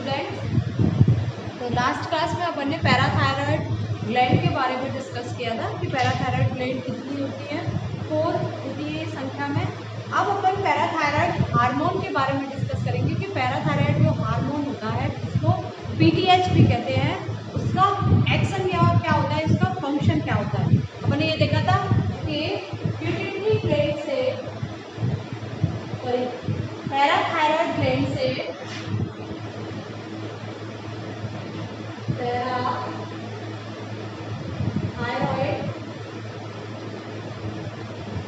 Students, तो last class में अपन ने पैराथायरॉयड ग्लैंड के बारे में डिस्कस किया था कि पैराथायरॉयड ग्लैंड कितनी होती है, 4 होती है संख्या में। अब अपन पैराथायरॉयड हार्मोन के बारे में डिस्कस करेंगे कि पैराथायरॉयड जो हार्मोन होता है जिसको पीटीएच भी कहते हैं, उसका एक्शन क्या होता है, इसका फंक्शन क्या होता है। अपन ने ये देखा था कि पिट्यूटरी ग्लैंड से पैराथायरॉयड ग्लैंड से पैराथायरॉयड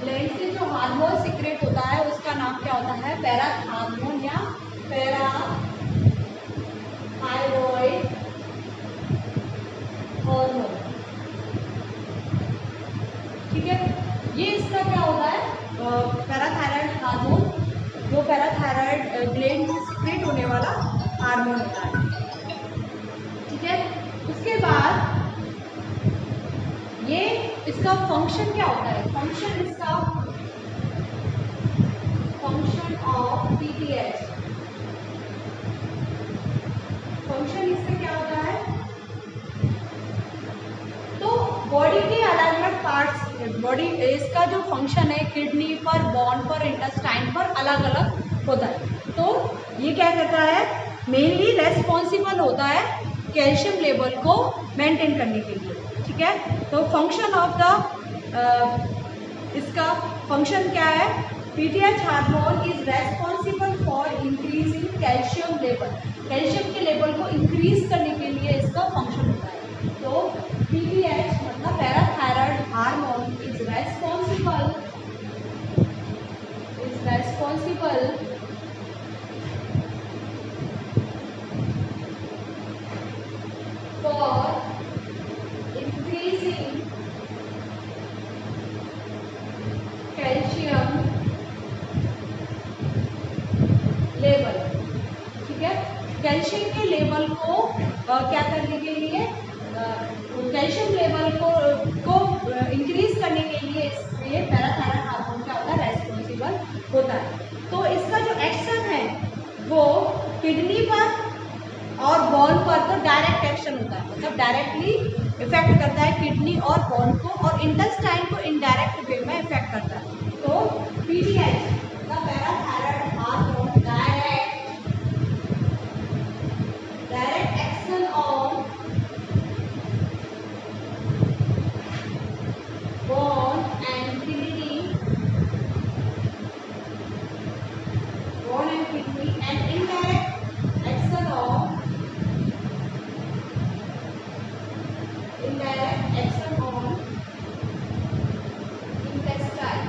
ग्लैंड से जो हार्मोन सीक्रेट होता है उसका नाम क्या होता है, पैराथार्मोन या पैराथायरॉयड हार्मोन। ठीक है, ये इसका क्या होता है, पैराथायरॉयड हार्मोन, जो पैराथायरॉयड ग्लैंड से सीक्रेट होने वाला हार्मोन होता है। ठीक है, उसके बाद ये इसका फंक्शन क्या होता है, फंक्शन इसका फंक्शन ऑफ पीटीएच, फंक्शन इसका क्या होता है, तो बॉडी के अलग अलग पार्ट्स, बॉडी इसका जो फंक्शन है किडनी पर, बोन पर, इंटेस्टाइन पर अलग अलग होता है। तो ये क्या करता है, मेनली रेस्पॉन्सिबल होता है कैल्शियम लेवल को मेंटेन करने के लिए। ठीक है, तो फंक्शन ऑफ द इसका फंक्शन क्या है, PTH hormone is responsible for increasing calcium level, calcium के लेवल को इंक्रीज करने के लिए इसका फंक्शन होता है। तो पीटीएच मतलब parathyroid hormone is responsible for increasing calcium level. ठीक है, कैल्शियम के लेवल को क्या करने के लिए, कैल्शियम लेवल को इंक्रीज करने के लिए इसमें पैराथायरॉयड हार्मोन क्या होता है, रेस्पॉन्सिबल होता है। तो इसका जो एक्शन है वो किडनी पर और बोन पर तो डायरेक्ट एक्शन होता है, मतलब डायरेक्टली इफेक्ट करता है किडनी और बोन को, और इंटेस्टाइन को इनडायरेक्ट वे में इफेक्ट करता है। तो PTH the parathyroid hormone direct action on bone and kidney and indirect action on intestine।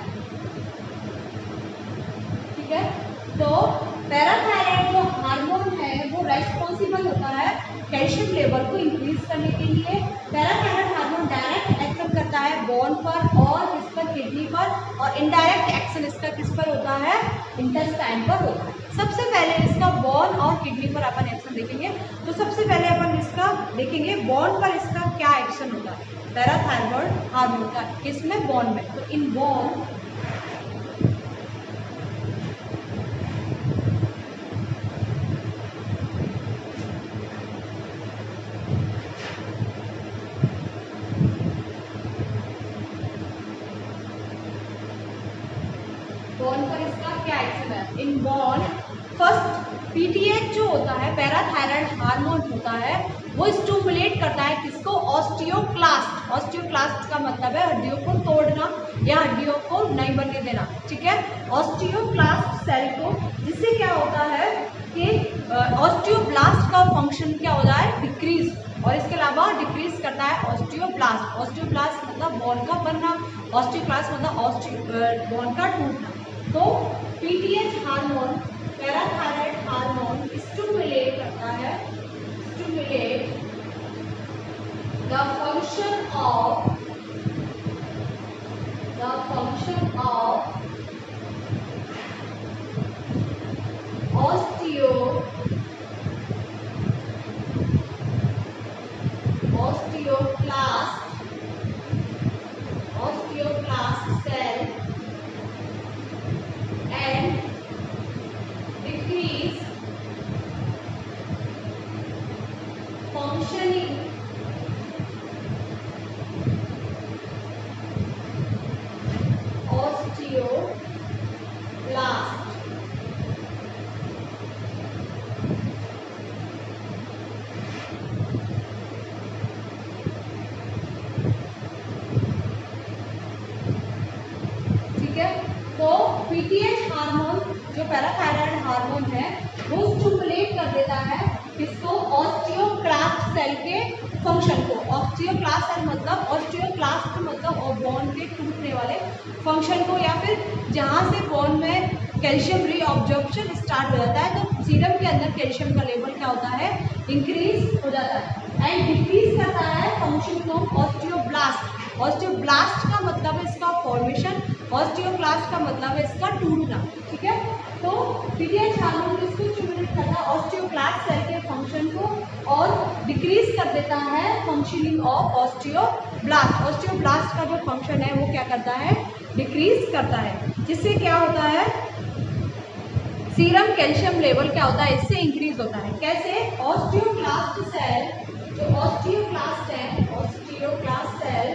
ठीक है, तो पैराथायरॉयड जो हार्मोन है वो रेस्पॉन्सिबल होता है कैल्शियम लेवल को इंक्रीज करने के लिए। पैराथायरॉयड हार्मोन डायरेक्ट एक्शन करता है बोन पर और किस पर, किडनी पर, और इनडायरेक्ट एक्शन इसका किस पर होता है, इंटेस्टाइन पर होता है। सबसे पहले इसका बोन और किडनी पर अपन एक्शन देखेंगे। तो सबसे पहले अपन इसका देखेंगे बोन पर इसका क्या एक्शन होता है पैराथायरॉयड हार्मोन का, किसमें, बोन में। तो इन बोन पर इसका क्या एक्शन है, इन बोन फर्स्ट पीटीएच जो होता है पैराथायरॉयड हार्मोन होता है वो स्टिमुलेट करता है किसको, ऑस्टियोक्लास्ट। ऑस्टियोक्लास्ट का मतलब है हड्डियों को तोड़ना या हड्डियों को नहीं बनने देना। ठीक है, ऑस्टियोक्लास्ट सेल को, जिससे क्या होता है कि ऑस्टियोब्लास्ट का फंक्शन क्या होता है, डिक्रीज, और इसके अलावा डिक्रीज करता है ऑस्टियोब्लास्ट। ऑस्टियोब्लास्ट मतलब बोन का बनना, ऑस्टियोक्लास्ट मतलब बोन का टूटना। तो PTH hormone parathyroid hormone stimulate करता है, stimulate the function of osteoclast cell and decrease functioning osteoblast. ठीक है, तो पीटीएच हार्मोन जो पैराथायराइड हार्मोन है वो स्टिमुलेट कर देता है किसको, ऑस्टियोक्लास्ट सेल के फंक्शन को। ऑस्टियोक्लास्ट सेल मतलब, ऑस्टियोक्लास्ट मतलब बोन के टूटने वाले फंक्शन को, या फिर जहाँ से बोन में कैल्शियम रीअब्जॉर्प्शन स्टार्ट हो जाता है, तो सीरम के अंदर कैल्शियम का लेवल क्या होता है, इंक्रीज हो जाता है एंड डिक्रीज करता है फंक्शनिंग ऑफ ऑस्टियोब्लास्ट। ऑस्टियोब्लास्ट का मतलब है इसका फॉर्मेशन, ऑस्टियोक्लास्ट का मतलब है इसका टूटना। ठीक है, तो पीटीएच हार्मोन किसको स्टिमुलेट करता है, ऑस्टियोक्लास्ट सेल के फंक्शन को, और डिक्रीज कर देता है फंक्शनिंग ऑफ ऑस्टियोब्लास्ट। ऑस्टियोब्लास्ट का जो फंक्शन है वो क्या करता है, डिक्रीज करता है, जिससे क्या होता है, सीरम कैल्शियम लेवल क्या होता है, इससे इंक्रीज होता है। कैसे, ऑस्टियोक्लास्ट सेल, जो ऑस्टियोक्लास्ट है, osteoclast cell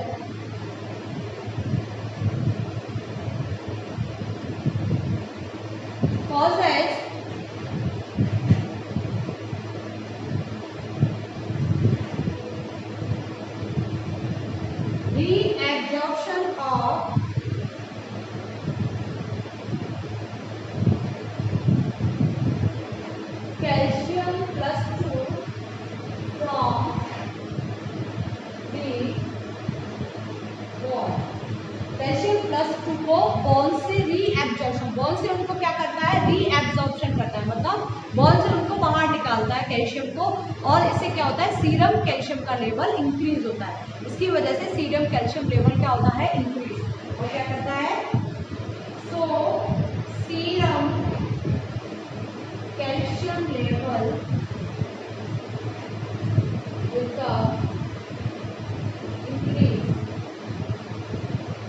causes reabsorption of calcium plus 2 from the bone। Calcium plus 2 को बॉन से रीएब्जॉर्प्शन, बॉन से उनको क्या करता है, रीएब्जॉर्प्शन करता है, मतलब बॉन से उनको बाहर निकालता है कैल्शियम को, और इससे क्या होता है, सीरम कैल्शियम का लेवल इंक्रीज होता है। इसकी वजह से सीरम कैल्शियम लेवल क्या होता है, इंक्रीज। और क्या करता है, so serum calcium level become increase.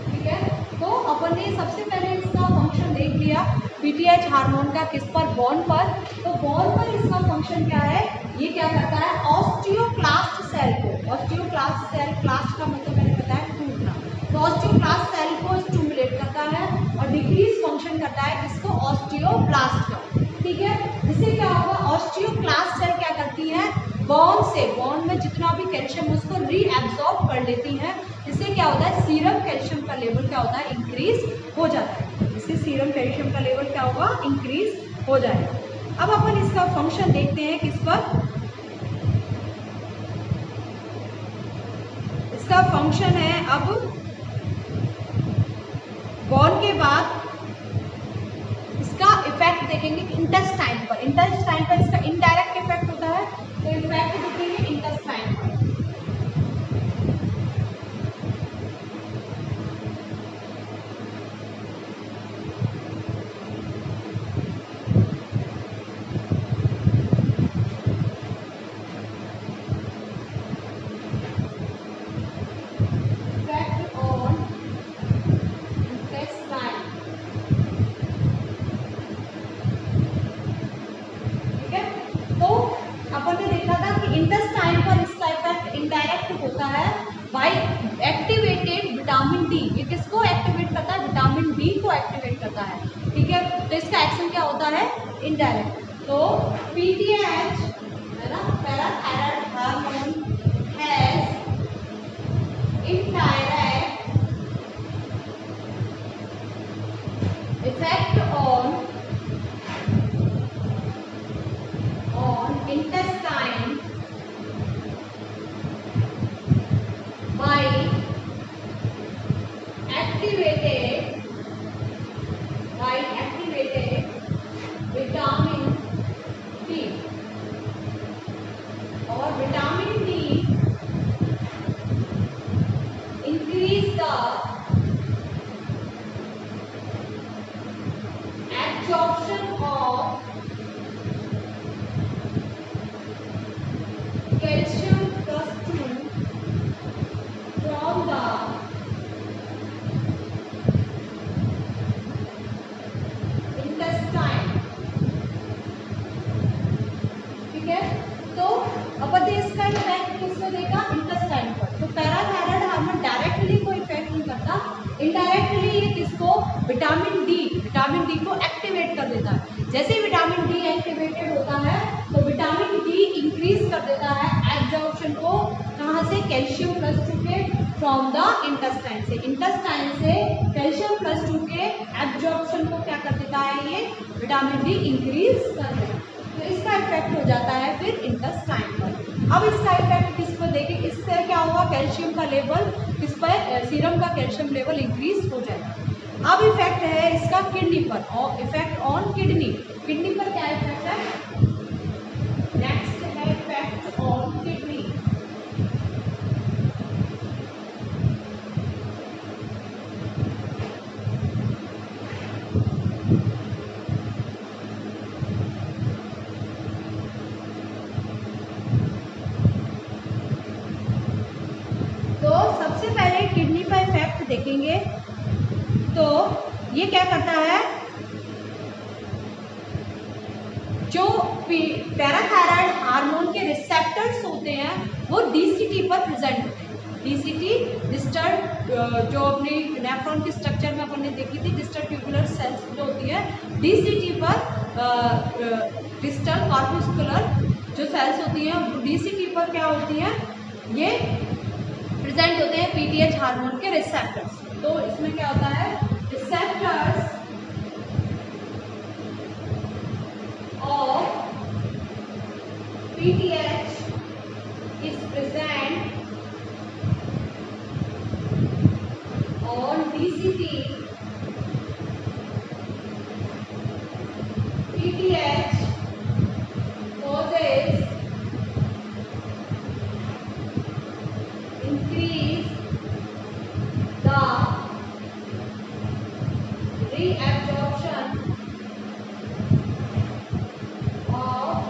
ठीक है, तो अपन ने सबसे पहले इसका फंक्शन देख लिया पीटीएच हार्मोन का, किस पर, बॉन पर। तो बॉन पर इसका फंक्शन क्या है, ये क्या करता है, ऑस्टियोक्लास्ट सेल को, ऑस्टियोक्लास्ट सेल, क्लास्ट का मतलब मैंने बताया टूटना, तो ऑस्टियोक्लास्ट सेल को स्टिमुलेट करता है और डिक्रीज फंक्शन करता है किसको, ऑस्टियोब्लास्ट का। ठीक है, जिससे क्या होगा, ऑस्टियोक्लास्ट सेल क्या करती है, बॉन से, बॉन में जितना भी कैल्शियम उसको रीएब्सॉर्ब कर लेती है, इससे क्या होता है, सीरम कैल्शियम का लेवल क्या होता है, इंक्रीज हो जाता है। इससे सीरम कैल्शियम का लेवल क्या होगा, इंक्रीज हो जाएगा। अब अपन इसका फंक्शन देखते हैं किस पर, इसका फंक्शन है, अब बॉन के बाद इसका इफेक्ट देखेंगे इंटेस्टाइन पर। इंटेस्टाइन पर इसका इनडायरेक्ट इफेक्ट होता है, तो इफेक्ट देखेंगे इंटेस्टाइन पर। इंटेस्टाइन पर इसका इफेक्ट इनडायरेक्ट होता है बाय एक्टिवेटेड विटामिन डी। ये किसको एक्टिवेट करता है, विटामिन डी को एक्टिवेट करता है। ठीक है, तो इसका एक्शन क्या होता है, इनडायरेक्ट। तो पीटीएच है ना, parathyroid hormone has indirect effect on intestine by activated vitamin D। पे देखा इंटेस्टाइन पर। तो पैराथायराइड हार्मोन डायरेक्टली कोई इफेक्ट नहीं करता, इनडायरेक्टली ये किसको, विटामिन डी को एक्टिवेट कर देता है। जैसे ही विटामिन डी एक्टिवेटेड होता है तो विटामिन डी इंक्रीज कर देता है एब्जॉर्प्शन को, कहाँ से, कैल्शियम प्लस 2 के फ्रॉम द इंटेस्टाइन से कैल्शियम प्लस 2 के एब्जॉर्प्शन को क्या कर देता है, ये विटामिन डी इंक्रीज कर देता है। तो इसका इफेक्ट हो जाता है फिर इंटेस्टाइन पर। अब इसका इफेक्ट किस पर देखें, इससे क्या होगा, कैल्शियम का लेवल किस पर, सीरम का कैल्शियम लेवल इंक्रीज हो जाएगा। अब इफेक्ट है इसका किडनी पर, और इफेक्ट ऑन किडनी पर क्या इफेक्ट है, नेक्स्ट है इफेक्ट ऑन किडनी। तो सबसे पहले किडनी पर इफेक्ट देखेंगे तो ये क्या करता है, जो पैराथायराइड हार्मोन के रिसेप्टर्स होते हैं वो डीसीटी पर प्रेजेंट होते हैं। डीसीटी डिस्टल जो अपनी नेफ्रॉन के स्ट्रक्चर में अपन ने देखी थी, डिस्टल ट्यूबुलर सेल्स जो होती है, डीसीटी पर डिस्टल कॉर्पस्कुलर जो सेल्स होती हैं डीसीटी पर क्या होती हैं, ये प्रेजेंट होते हैं पीटीएच हार्मोन के रिसेप्टर्स। तो इसमें क्या होता है, receptors of PTH is present on DCT, PTH causes increase the reabsorption of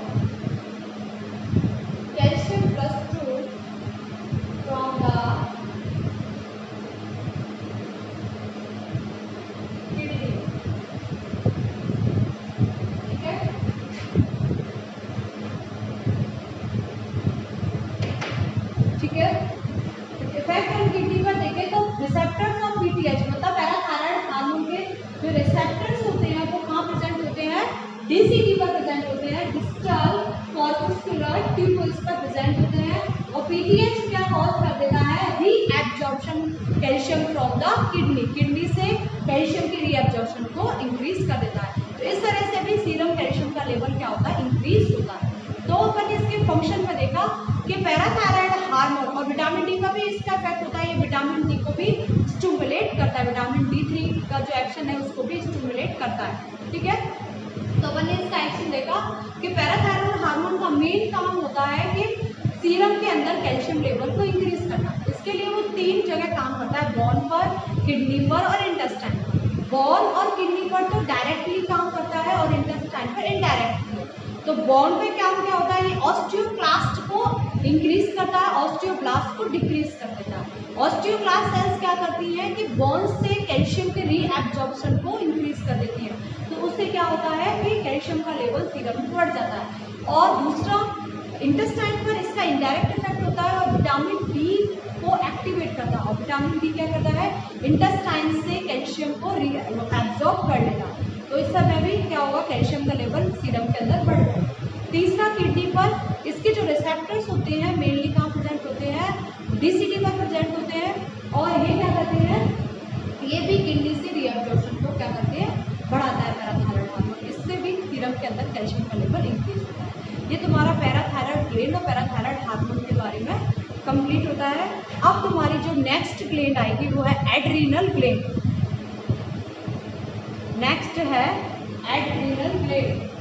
calcium plus 2 from the kidney। ठीक है, ठीक है। इफेक्ट ऑन किडनी पर देखें तो रिसेप्टर्स ऑफ पीटीएच मतलब पैराथायराइड हार्मोन के जो रिसेप्टर्स होते हैं वो कहाँ प्रेजेंट होते हैं, डीसीटी पर प्रेजेंट होते हैं, डिस्टल कॉर्पस्कुलर ट्यूबुल्स पर प्रेजेंट होते हैं। और पीटीएच क्या कॉज कर देता है, reabsorption calcium from the kidney से कैल्शियम की रीएब्जॉर्प्शन को इंक्रीज कर देता है। तो इस तरह से भी सीरम कैल्शियम का लेवल क्या होता है, इंक्रीज होता है। तो अपन इसके फंक्शन में देखा कि पैराथायराइड हार्मोन और विटामिन डी का भी इसका इफेक्ट होता है, ये विटामिन डी को भी स्टिमुलेट करता है, विटामिन D3 का जो एक्शन है उसको भी स्टिमुलेट करता है। ठीक है, तो अपन ने इसका एक्शन देखा कि पैराथायराइड हार्मोन का मेन काम होता है कि सीरम के अंदर कैल्शियम लेवल को इंक्रीज करना। इसके लिए वो 3 जगह काम करता है, बोन पर, किडनी पर और इंटेस्टाइन पर। बोन और किडनी पर तो डायरेक्टली काम करता है और इंटेस्टाइन पर इनडायरेक्टली। तो बोन पे काम क्या होता है, ये ऑस्टियोक्लास्ट को इंक्रीज करता है, ऑस्टियोब्लास्ट को डिक्रीज कर देता है। ऑस्टियोक्लास्ट सेल्स क्या करती हैं कि बोन से कैल्शियम के रीएब्जॉर्प्शन को इंक्रीज कर देती है। तो उससे क्या होता है कि कैल्शियम का लेवल सीरम में बढ़ जाता है। और दूसरा इंटेस्टाइन पर इसका इनडायरेक्ट इफेक्ट होता है और विटामिन डी को एक्टिवेट करता है। और विटामिन डी क्या करता है, इंटेस्टाइन से कैल्शियम को एब्जॉर्ब कर लेता है। तो इस समय भी क्या होगा, कैल्शियम का लेवल सीरम के अंदर बढ़ जाएगा। तीसरा किडनी पर, इसके जो रिसेप्टर्स होते हैं मेनली कहाँ प्रेजेंट होते हैं, डीसीटी पर प्रेजेंट होते हैं। और ये क्या करते हैं, ये भी किडनी से रीएब्जॉर्प्शन को क्या करते हैं, बढ़ाता है पैराथायराइड हार्मोन। इससे भी सीरम के अंदर कैल्शियम का लेवल इंक्रीज होता है। ये तुम्हारा पैराथायराइड ग्लैंड और पैराथायराइड हार्मोन के बारे में कंप्लीट होता है। अब तुम्हारी जो नेक्स्ट ग्लैंड आएगी वो है एड्रीनल ग्लैंड। नेक्स्ट है एड्रीनल ग्लैंड।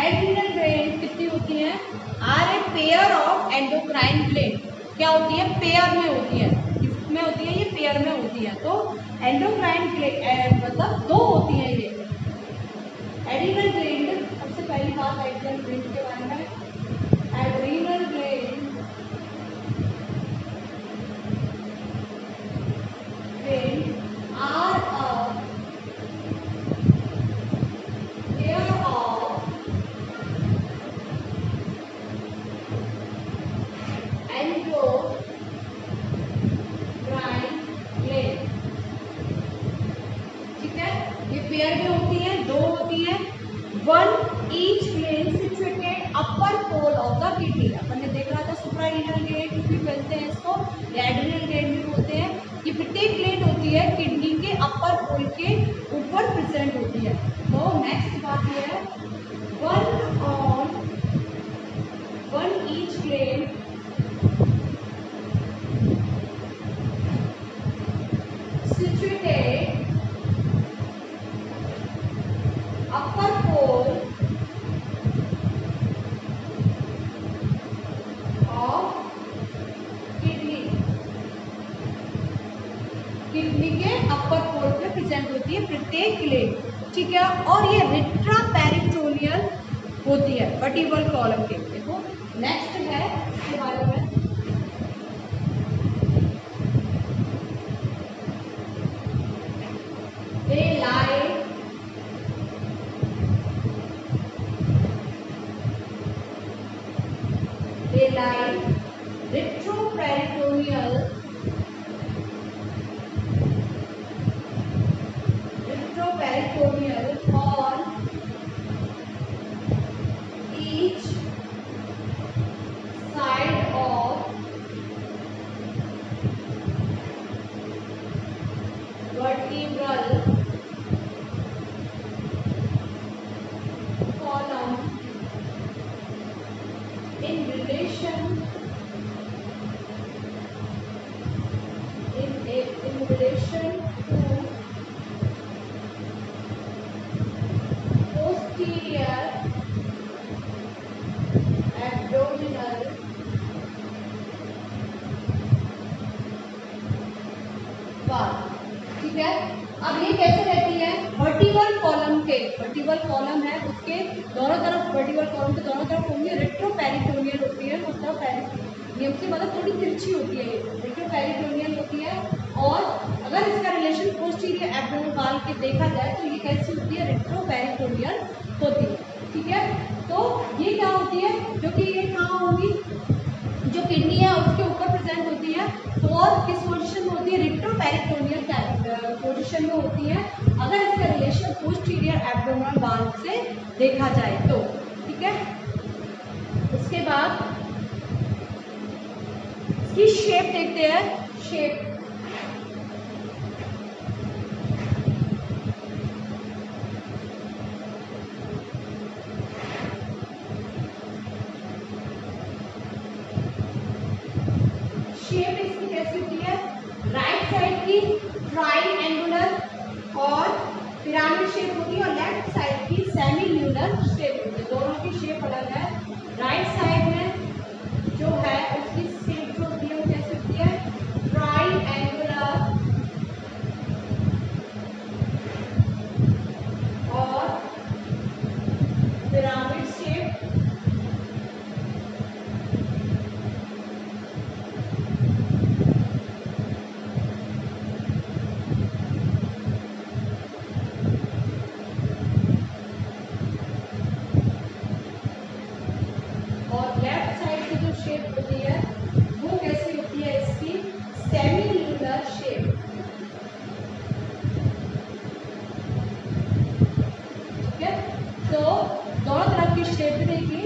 एड्रीनल ग्लैंड कितनी होती हैं, are a pair of endocrine gland. क्या होती है, पेयर में होती है। किसमें होती है, ये पेयर में होती है। तो एंडोक्राइन मतलब दो होती है ये। एड्रीनल ग्लैंड, सबसे पहली बात एड्रीनल ग्लैंड के बारे में। Adrenal gland are a pair of endocrine gland। ठीक है, ये पेयर में होती है, दो होती है। One each gland situated upper pole of the kidney. अपन ने देख रहा था सुप्रारीनल ग्लैंड भी बोलते हैं इसको, एड्रीनल ग्लैंड भी बोलते हैं। ये प्रत्येक ग्लैंड होती है किडनी के अपर पोल के ऊपर प्रेजेंट होती है। तो नेक्स्ट बात ये है, one each gland situated upper pole of kidney. Kidney के अपर पोल पे प्रेजेंट होती है प्रत्येक ग्लैंड। ठीक है, और ये रिट्रापेरिटोनियल होती है वर्टिब्रल कॉलम के। देखो नेक्स्ट है इसके बारे में, they lie retroperitoneal on each side of vertebral column in relation to posterior abdominal wall। ठीक है, अब ये कैसे रहती है, वर्टिब्रल कॉलम के, वर्टिब्रल कॉलम है उसके दोनों तरफ, वर्टिब्रल कॉलम के दोनों तरफ होंगे रेट्रोपेरिटोनियल होती है, मतलब नियम से मतलब थोड़ी तिरछी होती है, ये रेट्रोपेरिटोनियल होती है। और अगर इसका रिलेशन पोस्टीरियर एब्डोमिनल वॉल के देखा जाए तो ये कैसी होती है, रेट्रोपेरिटोनियल होती है। ठीक है, तो ये क्या होती है, जो कि ये कहाँ होगी, जो किडनी है उसके ऊपर प्रेजेंट होती है। तो और किस पोजीशन में होती है, रेट्रोपेरिटोनियल पोजीशन में होती है, अगर इसका रिलेशन पोस्टीरियर एब्डोमिनल वॉल से देखा जाए तो। ठीक है, उसके बाद इसकी शेप देखते हैं। शेप इसकी कैसी होती है, राइट साइड की ट्राइएंगुलर और पिरामिड शेप होती है, और लेफ्ट साइड की सेमी ल्यूनर शेप होती है। दोनों की शेप अलग है। राइट साइड में जो है उसकी शेप जो होती है वो कैसे होती है, ट्राइएंगुलर और पिरामिड शेप। शेप होती है वो कैसी होती है, इसकी सेमी ल्यूनर शेप। ठीक है, तो दोनों तरफ की शेप देखिए।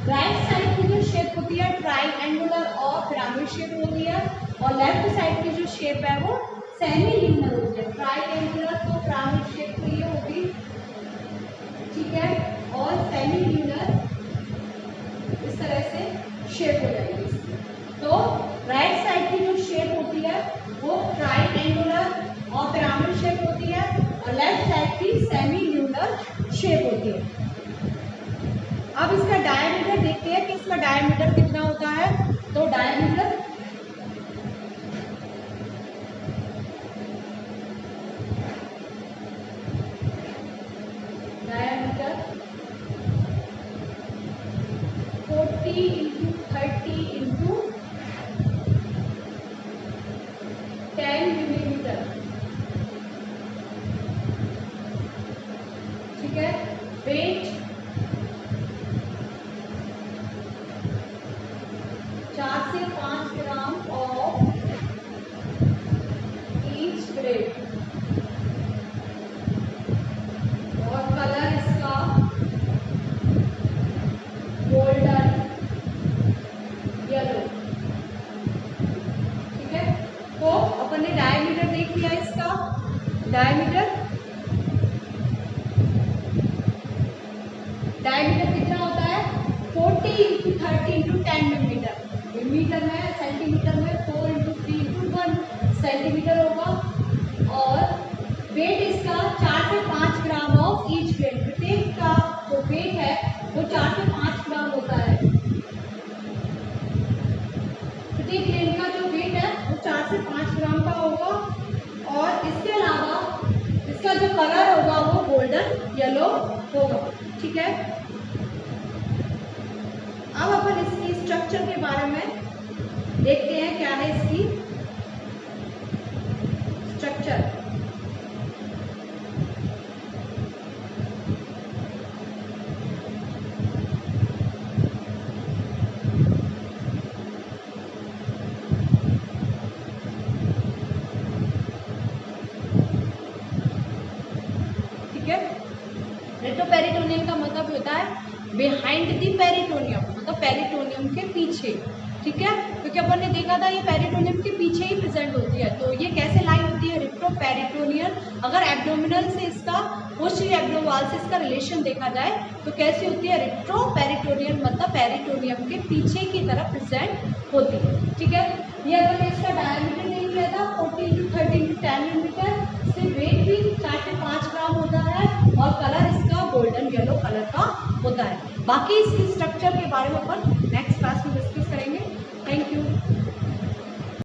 राइट साइड की जो शेप होती है ट्राइएंगुलर और पिरामिड शेप होती है, और लेफ्ट साइड की जो शेप है वो सेमी ल्यूनर होती है। ट्राइएंगुलर तो पिरामिड शेप तो ये होगी, ठीक है, और सेमी ल्यूनर इस तरह से शेप हो जाएगी। तो राइट साइड की जो शेप होती है वो ट्राइएंगुलर और पिरामिड शेप होती है, और लेफ्ट साइड की सेमी ल्यूनर शेप होती है। अब इसका डायमीटर देखते हैं कि इसका डायमीटर कितना होता है। तो डायमीटर 40 इंटू 30 इंटू 10 मिलीमीटर, ठीक है। वेट 4 से 5 ग्राम ऑफ ईच ग्रेड, और कलर इसका गोल्डन येलो, ठीक है। तो अपन ने डायमीटर देख लिया इसका, डायमीटर कितना होता है 40 इंटू 30 इंटू 10 मिलीमीटर, मीटर में, सेंटीमीटर में 4 इंटू 3 इंटू 1 सेंटीमीटर होगा। और वेट इसका 4 से 5 ग्राम ऑफ ईच ग्रेन, प्रत्येक का जो वेट है वो 4 से 5 ग्राम होता है। प्रत्येक ग्रेन का जो वेट है वो 4 से 5 ग्राम का होगा। और इसके अलावा इसका जो कलर होगा वो गोल्डन येलो होगा, ठीक है। अब अपन इसकी स्ट्रक्चर के बारे में देखते हैं, क्या है इसकी स्ट्रक्चर। ठीक है, रेट्रोपेरिटोनियम का मतलब होता है बिहाइंड दी पेरिटोनियम, मतलब पेरिटोनियम के पीछे, ठीक है। क्योंकि अपन ने देखा था ये पेरिटोनियम के पीछे ही प्रेजेंट होती है। तो ये कैसे लाई होती है रेट्रोपेरिटोनियन, अगर एब्डोमिनल से इसका पोस्टीरियर एब्डोमिनल से इसका रिलेशन देखा जाए तो कैसी होती है रेट्रोपेरिटोनियन, मतलब पेरिटोनियम के पीछे की तरफ प्रेजेंट होती है, ठीक है। ये अपन ने इसका डायमीटर देख लिया था 40 इंटू 30 इंटू 10 मिलीमीटर, इससे वेट भी 4 से 5 ग्राम होता है, और कलर इसका गोल्डन येलो कलर का होता है। बाकी इसकी स्ट्रक्चर के बारे में अपन